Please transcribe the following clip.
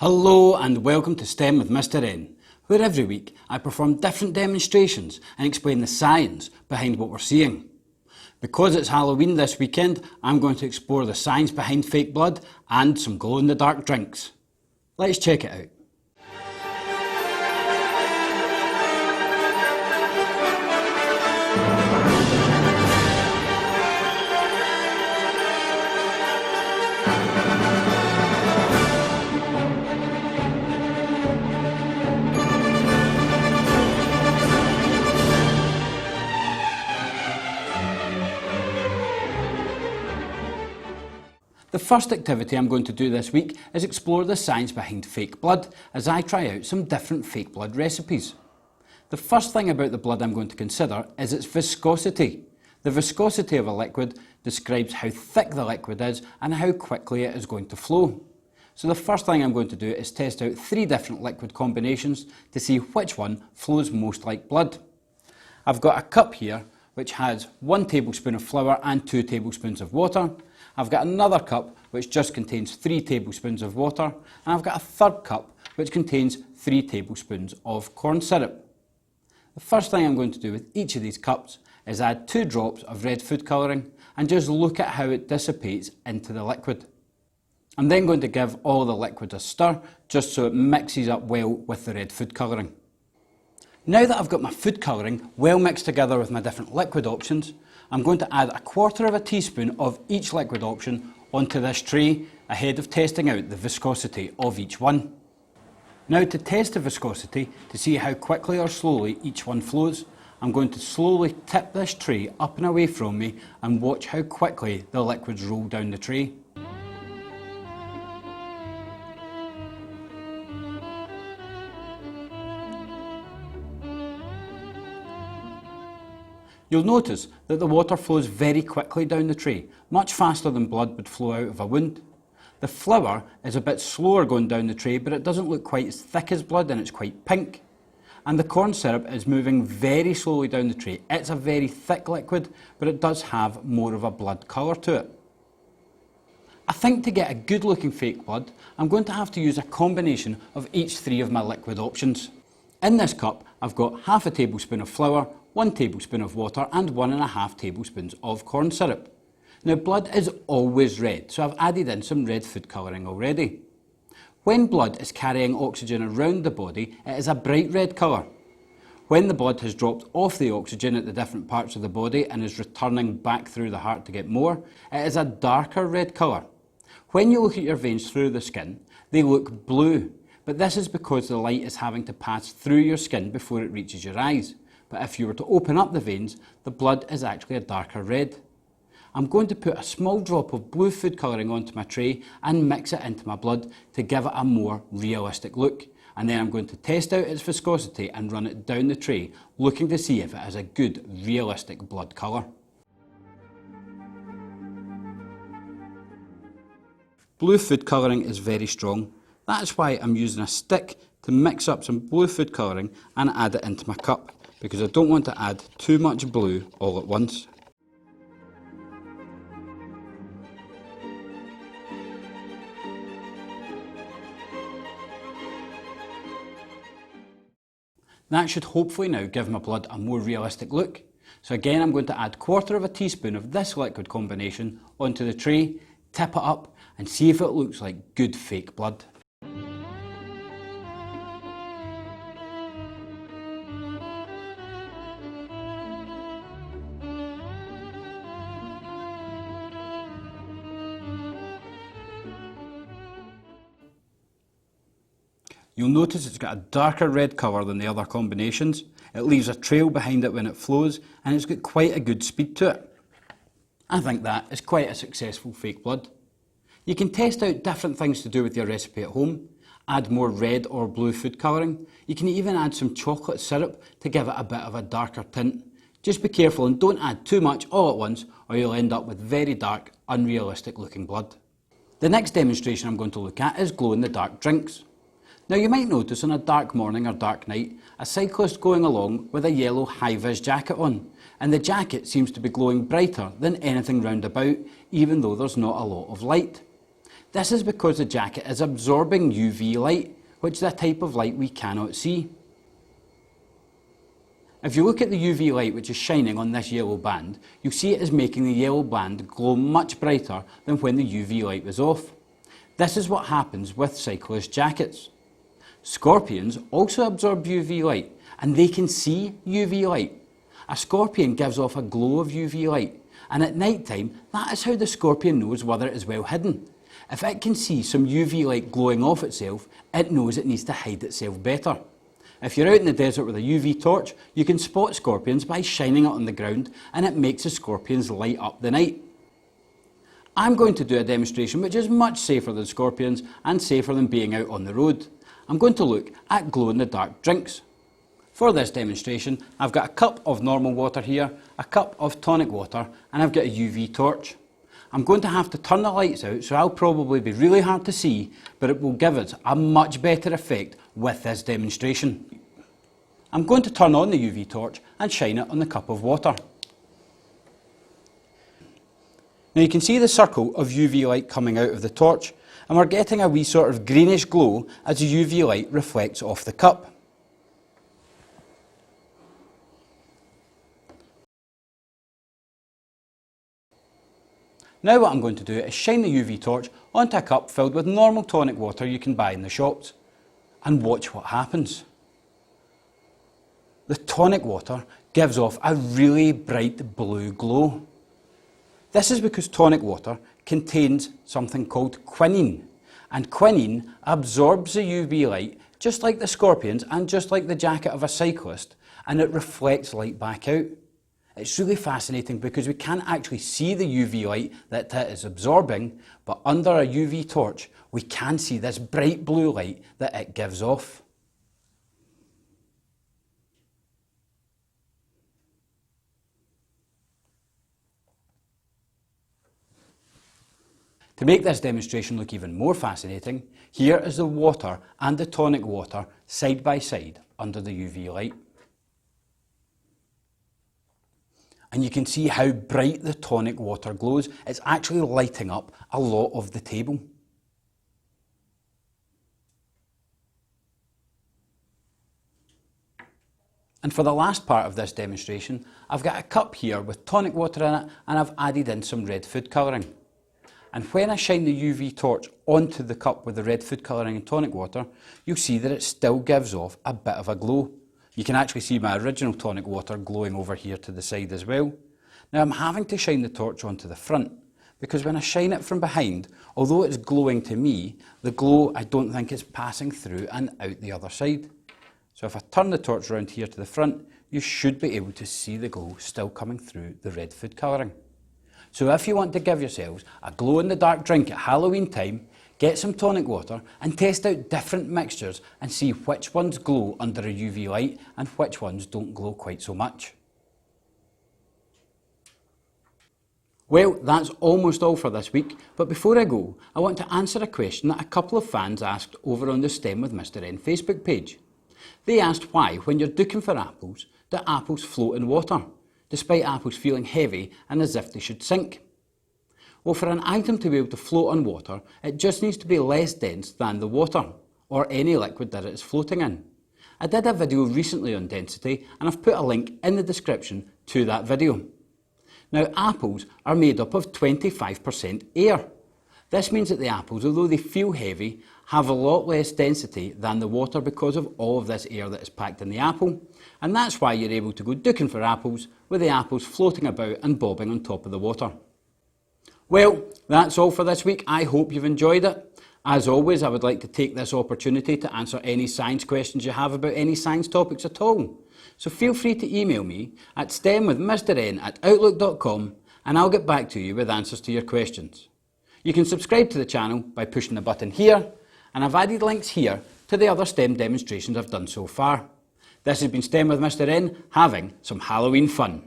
Hello and welcome to STEM with Mr. N, where every week I perform different demonstrations and explain the science behind what we're seeing. Because it's Halloween this weekend, I'm going to explore the science behind fake blood and some glow-in-the-dark drinks. Let's check it out. The first activity I'm going to do this week is explore the science behind fake blood as I try out some different fake blood recipes. The first thing about the blood I'm going to consider is its viscosity. The viscosity of a liquid describes how thick the liquid is and how quickly it is going to flow. So the first thing I'm going to do is test out 3 different liquid combinations to see which one flows most like blood. I've got a cup here which has 1 tablespoon of flour and 2 tablespoons of water. I've got another cup which just contains 3 tablespoons of water, and I've got a third cup which contains 3 tablespoons of corn syrup. The first thing I'm going to do with each of these cups is add 2 drops of red food colouring and just look at how it dissipates into the liquid. I'm then going to give all the liquid a stir just so it mixes up well with the red food colouring. Now that I've got my food colouring well mixed together with my different liquid options, I'm going to add 1/4 teaspoon of each liquid option onto this tray ahead of testing out the viscosity of each one. Now to test the viscosity to see how quickly or slowly each one flows, I'm going to slowly tip this tray up and away from me and watch how quickly the liquids roll down the tray. You'll notice that the water flows very quickly down the tray, much faster than blood would flow out of a wound. The flour is a bit slower going down the tray, but it doesn't look quite as thick as blood and it's quite pink. And the corn syrup is moving very slowly down the tray. It's a very thick liquid, but it does have more of a blood colour to it. I think to get a good looking fake blood, I'm going to have to use a combination of each 3 of my liquid options. In this cup, I've got 1/2 tablespoon of flour, 1 tablespoon of water and 1.5 tablespoons of corn syrup. Now blood is always red, so I've added in some red food colouring already. When blood is carrying oxygen around the body, it is a bright red colour. When the blood has dropped off the oxygen at the different parts of the body and is returning back through the heart to get more, it is a darker red colour. When you look at your veins through the skin, they look blue, but this is because the light is having to pass through your skin before it reaches your eyes. But if you were to open up the veins, the blood is actually a darker red. I'm going to put a small drop of blue food colouring onto my tray and mix it into my blood to give it a more realistic look. And then I'm going to test out its viscosity and run it down the tray, looking to see if it has a good, realistic blood colour. Blue food colouring is very strong. That's why I'm using a stick to mix up some blue food colouring and add it into my cup, because I don't want to add too much blue all at once. That should hopefully now give my blood a more realistic look. So again, I'm going to add 1/4 teaspoon of this liquid combination onto the tray, tip it up and see if it looks like good fake blood. You'll notice it's got a darker red colour than the other combinations. It leaves a trail behind it when it flows and it's got quite a good speed to it. I think that is quite a successful fake blood. You can test out different things to do with your recipe at home. Add more red or blue food colouring. You can even add some chocolate syrup to give it a bit of a darker tint. Just be careful and don't add too much all at once or you'll end up with very dark, unrealistic looking blood. The next demonstration I'm going to look at is glow-in-the-dark drinks. Now you might notice on a dark morning or dark night, a cyclist going along with a yellow high-vis jacket on, and the jacket seems to be glowing brighter than anything round about, even though there's not a lot of light. This is because the jacket is absorbing UV light, which is a type of light we cannot see. If you look at the UV light which is shining on this yellow band, you'll see it is making the yellow band glow much brighter than when the UV light was off. This is what happens with cyclist jackets. Scorpions also absorb UV light, and they can see UV light. A scorpion gives off a glow of UV light, and at night time, that is how the scorpion knows whether it is well hidden. If it can see some UV light glowing off itself, it knows it needs to hide itself better. If you're out in the desert with a UV torch, you can spot scorpions by shining it on the ground, and it makes the scorpions light up the night. I'm going to do a demonstration which is much safer than scorpions and safer than being out on the road. I'm going to look at glow-in-the-dark drinks. For this demonstration, I've got a cup of normal water here, a cup of tonic water, and I've got a UV torch. I'm going to have to turn the lights out, so I'll probably be really hard to see, but it will give us a much better effect with this demonstration. I'm going to turn on the UV torch and shine it on the cup of water. Now you can see the circle of UV light coming out of the torch, and we're getting a wee sort of greenish glow as the UV light reflects off the cup. Now what I'm going to do is shine the UV torch onto a cup filled with normal tonic water you can buy in the shops, and watch what happens. The tonic water gives off a really bright blue glow. This is because tonic water contains something called quinine, and quinine absorbs the UV light just like the scorpions and just like the jacket of a cyclist, and it reflects light back out. It's really fascinating because we can't actually see the UV light that it is absorbing, but under a UV torch we can see this bright blue light that it gives off. To make this demonstration look even more fascinating, here is the water and the tonic water side by side under the UV light. And you can see how bright the tonic water glows. It's actually lighting up a lot of the table. And for the last part of this demonstration, I've got a cup here with tonic water in it, and I've added in some red food colouring. And when I shine the UV torch onto the cup with the red food colouring and tonic water, you'll see that it still gives off a bit of a glow. You can actually see my original tonic water glowing over here to the side as well. Now I'm having to shine the torch onto the front, because when I shine it from behind, although it's glowing to me, the glow I don't think is passing through and out the other side. So if I turn the torch around here to the front, you should be able to see the glow still coming through the red food colouring. So if you want to give yourselves a glow-in-the-dark drink at Halloween time, get some tonic water and test out different mixtures and see which ones glow under a UV light and which ones don't glow quite so much. Well, that's almost all for this week, but before I go, I want to answer a question that a couple of fans asked over on the STEM with Mr N Facebook page. They asked why, when you're ducking for apples, do apples float in water, despite apples feeling heavy and as if they should sink? Well, for an item to be able to float on water, it just needs to be less dense than the water, or any liquid that it is floating in. I did a video recently on density, and I've put a link in the description to that video. Now, apples are made up of 25% air. This means that the apples, although they feel heavy, have a lot less density than the water because of all of this air that is packed in the apple, and that's why you're able to go ducking for apples with the apples floating about and bobbing on top of the water. Well, that's all for this week. I hope you've enjoyed it. As always, I would like to take this opportunity to answer any science questions you have about any science topics at all. So feel free to email me at stemwithmrn@outlook.com, and I'll get back to you with answers to your questions. You can subscribe to the channel by pushing the button here, and I've added links here to the other STEM demonstrations I've done so far. This has been STEM with Mr N, having some Halloween fun.